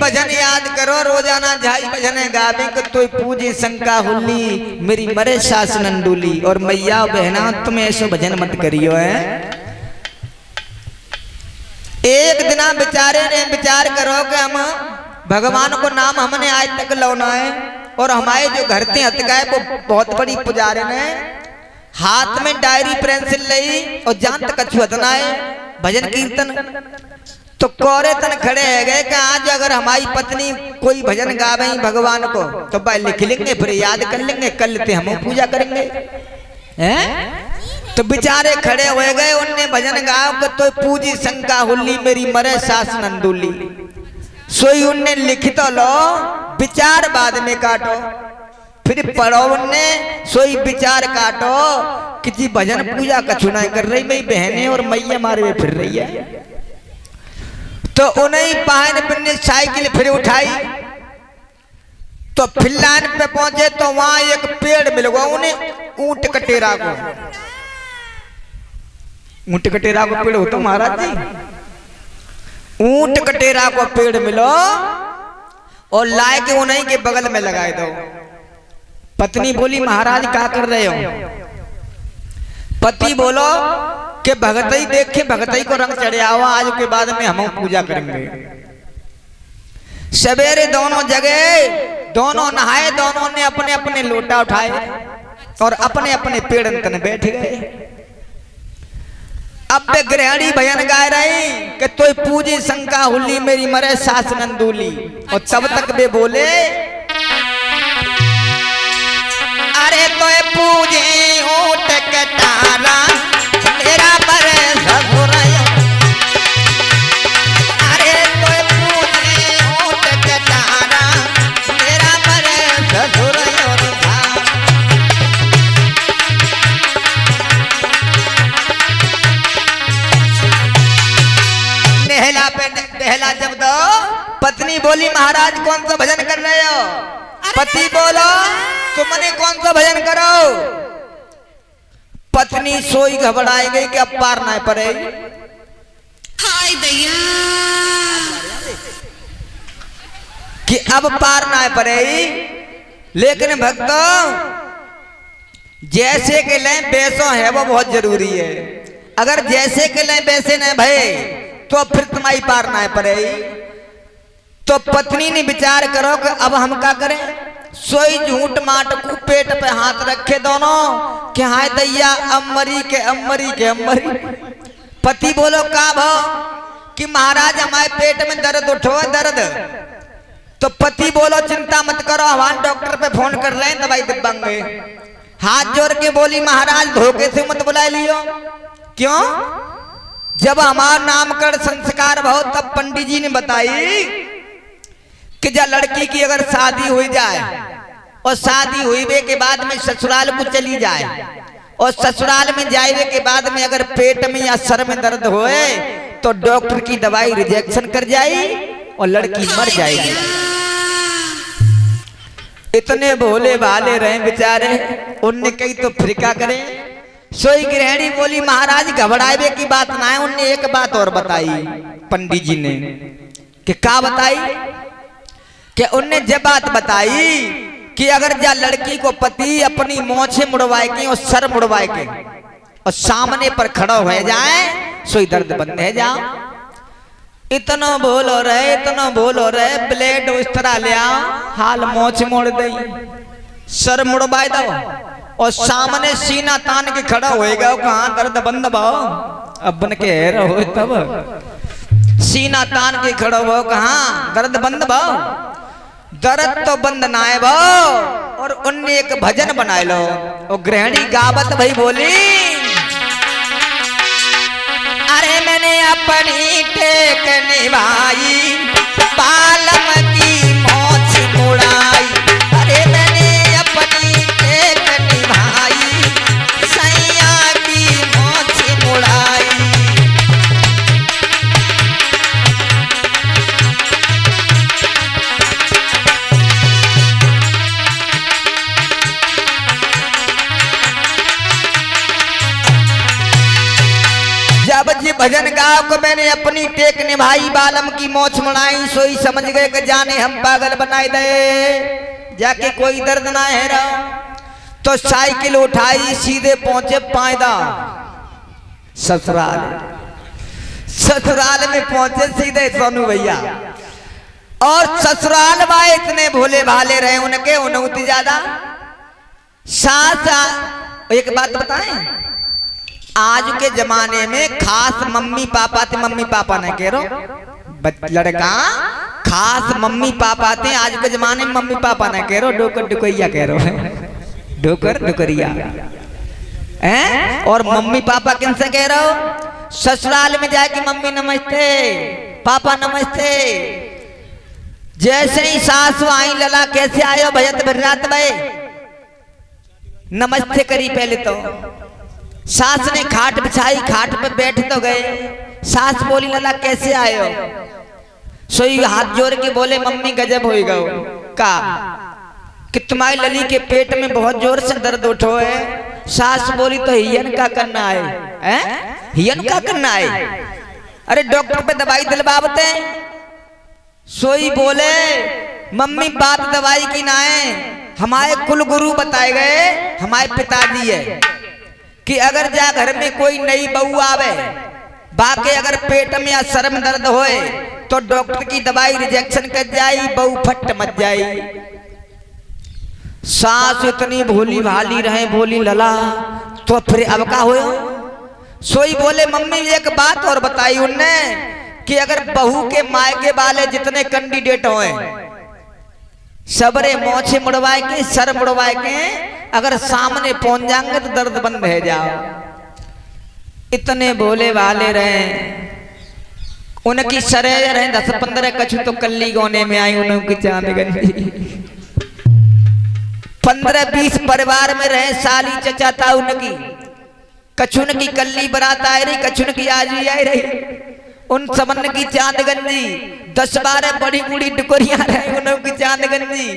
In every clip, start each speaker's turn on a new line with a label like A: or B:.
A: भजन याद करो रोजाना झाई भजन गावे को तो पूजी शंका हुल्ली मेरी मरे सास नंदूली। और मैया बहना तुम ऐसो भजन मत करियो है। एक दिन बेचारे ने विचार करो कि हम भगवान को नाम हमने आज तक लौना है और हमारे जो घर थे हतकाए वो बहुत बड़ी पुजारे ने हाथ में डायरी पेंसिल ली और जान तक कछु हतना है भजन कीर्तन। तो कोरे तन खड़े है गए कि आज अगर हमारी पत्नी कोई भजन गावे भगवान को तो भाई लिख लेंगे फिर याद कर लेंगे कल ते हम पूजा करेंगे हैं। तो बेचारे खड़े हो गए उनने भजन गाओ तो पूजी शंका हुल्ली मेरी मरे सास नंदूली। सोई उनने लिख तो लो विचार बाद में काटो फिर पढ़ो उनने सोई विचार काटो किसी भजन पूजा कछु नहीं कर रही मेरी बहनें और मैया मारे में फिर रही है। तो उन्हें पहाड़ पर साइकिल फिर उठाई तो फिलहाल पे पहुंचे तो वहां एक पेड़ मिल गया उन्हें ऊंट कटेरा को। ऊंट कटेरा को पेड़ होता महाराज जी। ऊंट कटेरा को पेड़ मिलो और लाए के उन्हीं के बगल में लगाए दो। पत्नी बोली महाराज क्या कर रहे हो। पति बोलो कि भगतई देख के भगतई को रंग चढ़े आवा आज के बाद में हम पूजा करेंगे। सवेरे दोनों जगह दोनों नहाए दोनों ने अपने अपने लोटा उठाए और अपने अपने पेड़ तन बैठ गए। अब वे गृहिणी भजन गाय रही कि तो पूजी शंका हुल्ली मेरी मरे सास नंदूली। और तब तक वे बोले अरे तो पूजी ऊंट कटारा मेरा मरे ससुर। अरे तो पूजी ऊंट कटारा मेरा मरे ससुर। पहला जब दो पत्नी बोली महाराज कौन सा भजन कर रहे हो। पति बोलो तुमने कौन सा भजन करो। पत्नी सोई घबराई गई कि अब पार ना पड़े।
B: हाय दैया
A: कि अब पार ना पड़े। लेकिन भक्तों जैसे के लिए पैसों है वो बहुत जरूरी है। अगर जैसे के लिए पैसे न भय तो फिर तुम्हारी पार ना पड़े। तो पत्नी ने विचार करो कि अब हम क्या करें। सोई झूठ माट को पेट पे हाथ रखे दोनों कि हाय दैया अमरी के अमरी के अमरी। पति बोलो का भाव कि महाराज हमारे पेट में दर्द उठो है दर्द। तो पति बोलो चिंता मत करो हमारे डॉक्टर पे फोन कर रहे हैं दवाई दिलवाएंगे। हाथ जोड़ के बोली महाराज धोखे से मत बुला लियो। क्यों जब हमारा नामकरण संस्कार भाव तब पंडित जी ने बताई कि जब लड़की की अगर शादी हो जाए और शादी हुई के बाद में ससुराल को चली जाए और ससुराल में जाए के बाद में अगर पेट में या सर में दर्द होए तो डॉक्टर की दवाई रिजेक्शन कर जाए और लड़की मर जाएगी। इतने भोले भाले रहे बेचारे उनने कही तो फिर क्या करें। सोई गृहिणी बोली महाराज घबरावे की बात ना है। उनने एक बात और बताई पंडित जी ने कि क्या बताई कि उनने जब बात बताई कि अगर जा लड़की को पति अपनी मोछे मुड़वाए के और सर मुड़वाए के और सामने पर खड़ा हो जाए सोई दर्द बंद है जाओ। इतना बोलो रहे ब्लेड उस तरह ले आओ हाल मोछ मोड़ दे सर मुड़वाए दो और सामने सीना तान के खड़ा होएगा कहाँ दर्द बंद भाव अब बन के रहो तब सीना तान के खड़ा हो कहाँ दर्द बंद भाव। दर्द तो बंद ना है भाव। और उनने एक भजन बनाए लो और गृहिणी गावत भाई बोली अरे मैंने अपनी टेक निभाई पालम की मोछ मुड़ाई। अरे मैंने अपनी टेक निभाई सैया की मोछ मुड़ाई। जब जी भजन गाओ को मैंने अपनी टेक निभाई, बालम की मोछ मनाई, सोई समझ गए कि जाने हम पागल बनाई दे, जाके कोई दर्द ना है रहा। तो साइकिल उठाई सीधे पहुंचे पायदा ससुराल। ससुराल में पहुंचे सीधे सोनू भैया, और ससुराल वाले इतने भोले भाले रहे उनके, उन्होंने ज्यादा सास। एक बात बताएं, आज के जमाने में खास मम्मी पापा थे, मम्मी पापा ने कह रो लड़का खास मम्मी पापा थे, आज के जमाने में मम्मी पापा ने कह रो डोकर डुकैया कह रो है, डोकर डुकरिया हैं। और मम्मी पापा किन से कह रहे हो? ससुराल में जाके मम्मी नमस्ते, पापा नमस्ते। जैसे ही सासू आई, लला कैसे आयो भैया तो रात भाई नमस्ते करी। पहले तो सास ने खाट बिछाई, खाट पे बैठ तो गए। सास बोली लला कैसे आयो? सोई हाथ जोड़ के बोले मम्मी गजब होएगा का कि तुम्हारी लली के पेट में बहुत जोर से दर्द उठो है। सास बोली तो हियन का करना है, हैं? हियन का करना है? अरे डॉक्टर पे दवाई दिलवाते। सोई बोले मम्मी बात दवाई की ना है, हमारे कुल गुरु बताए गए, हमारे पिताजी है कि अगर जा घर में कोई नई बहू आवे, बाकी अगर पेट में या सर में दर्द होए तो डॉक्टर की दवाई रिजेक्शन कर जाई, बहू फट मत जाई। सास इतनी भोली भाली रहे, बोली लला तो फिर अब का हो? सोई बोले मम्मी एक बात और बताई उनने कि अगर बहू के मायके वाले जितने कैंडिडेट होए सबरे मोछे मुड़वाए के, सर मुड़वाए के अगर सामने पहुंच जाएंगे तो दर्द बंद रह जाओ। इतने भोले वाले रहे, उनकी सरे रहे 10-15 कछु तो कल्ली गोने में आई, उनकी चांदगंजी 15-20 परिवार में रहे। साली चचा था उनकी, कछुन की कल्ली बरात आई रही, कछुन की आज भी आई रही। उन समन की चांदगंजी 10-12 बड़ी बूढ़ी डुकरियां रहे, उनकी चांदगंजी,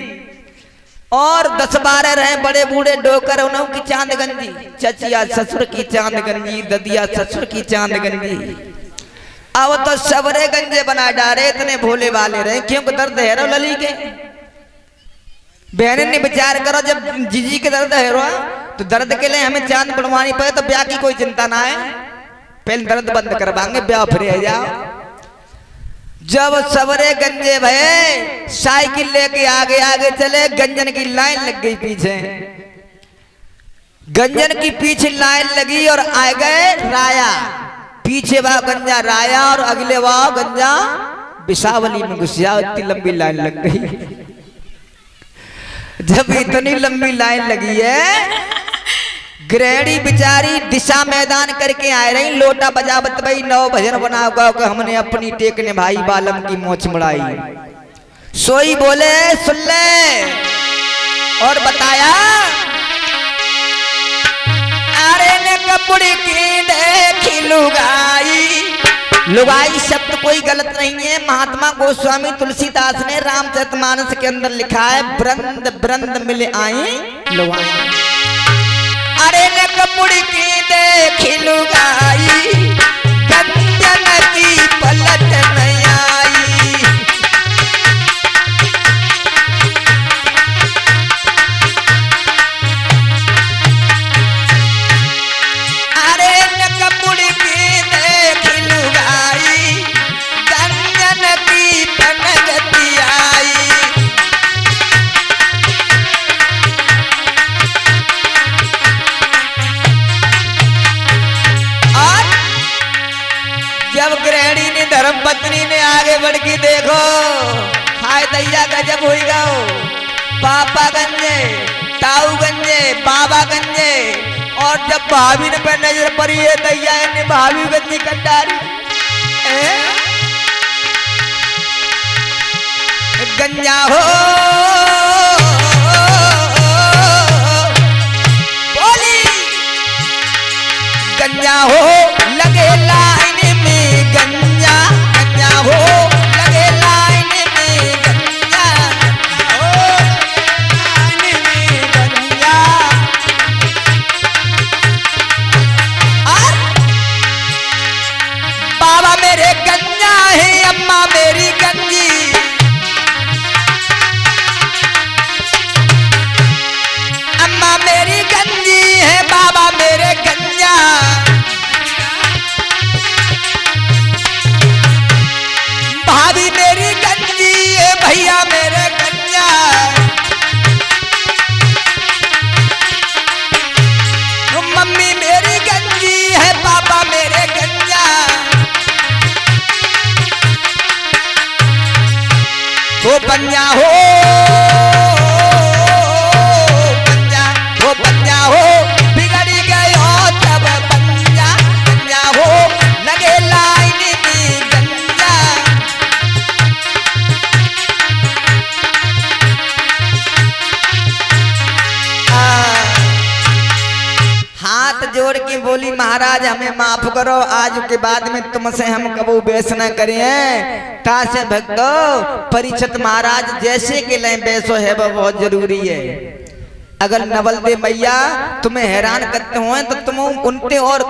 A: और 10-12 रहे बड़े बूढ़े डोकर, उनकी चांदगंजी। चचिया ससुर की चांदगंजी, ददिया ससुर की चांदगंजी। अब तो सबरे गंजे बना डाले, इतने भोले वाले रहे। क्योंकि दर्द है रो लली के, बहन ने विचार करो जब जीजी के दर्द है रो तो दर्द के लिए हमें चांद बनवानी पड़े तो ब्याह की कोई चिंता ना है, पहले दर्द बंद करवाएंगे, ब्याह फिर जाओ। जब सवरे गंजे भये, साइकिल लेके आगे आगे चले, गंजन की लाइन लग गई पीछे। गंजन की पीछे लाइन लगी और आ गए राया, पीछे वह गंजा राया और अगले वह गंजा बिसावली में घुसिया। इतनी लंबी लाइन लग गई। जब इतनी लंबी लाइन लगी है, गृहिणी बिचारी दिशा मैदान करके आए रही, लोटा बजावत भाई 9 भजन बनाओ गाओ कि हमने अपनी टेक ने भाई बालम की मोछ मुड़ाई। सोई बोले सुन ले और बताया, अरे ने कपड़ी की देखी लुगाई। लुगाई शब्द कोई गलत नहीं है, महात्मा गोस्वामी तुलसीदास ने रामचरितमानस के अंदर लिखा है, ब्रंद ब्रंद मिले आई लुगाई। अरे ने कपड़ी की देखी लुगाई, गंजन की पलट नहीं आई। अरे ने कपड़ी की देखी लुगाई, गंजन की पनगती आई। जब गृहिणी ने धर्म पत्नी ने आगे बढ़ के देखो, हाय दैया गजब हुई गाओ, पापा गंजे, ताऊ गंजे, बाबा गंजे, और जब भाभी ने पे नजर पड़ी है दैया ने भाभी गंजी कर डाली। गंजा हो बोली, गंजा हो लगे लाइन में गंजा, गंजा हो लगे लाइन में गंजा, हो लाइन में गंजा। और तो बंजा हो बंजा हो बिगड़ी गयो तब बंजा हो लगे लाइन की गंजा। हाथ जोड़ के बोली महाराज हमें माफ करो, आज के बाद में तुमसे हम कबू बेस न करें। तासे भक्तो परीक्षित महाराज जैसे के लें बेसो है वो बहुत जरूरी है। अगर नवल दे मैया तुम्हें हैरान करते हो तो तुम उनते और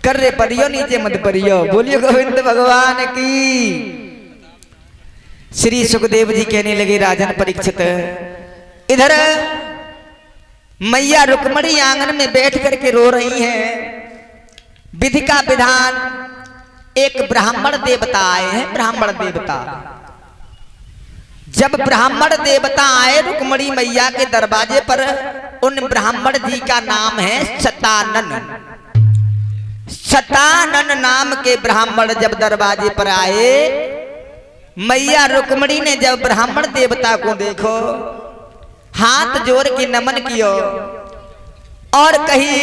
A: कर रे परियो नीचे मत परियो। बोलिए गोविंद भगवान की। श्री सुखदेव जी कहने लगे राजन परीक्षित, इधर मैया रुक्मणी आंगन में बैठ करके रो रही हैं। विधि का विधान, एक ब्राह्मण देवता आए हैं। ब्राह्मण देवता, जब ब्राह्मण देवता आए रुक्मणी मैया के दरवाजे पर, उन ब्राह्मण जी का नाम है शतानन। शतानन नाम के ब्राह्मण जब दरवाजे पर आए, मैया रुक्मणी ने जब ब्राह्मण देवता को देखो, हाथ जोड़ के नमन कियो और कही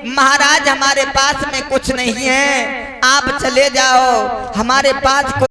A: महाराज हमारे पास में कुछ नहीं है, आप चले जाओ, हमारे पास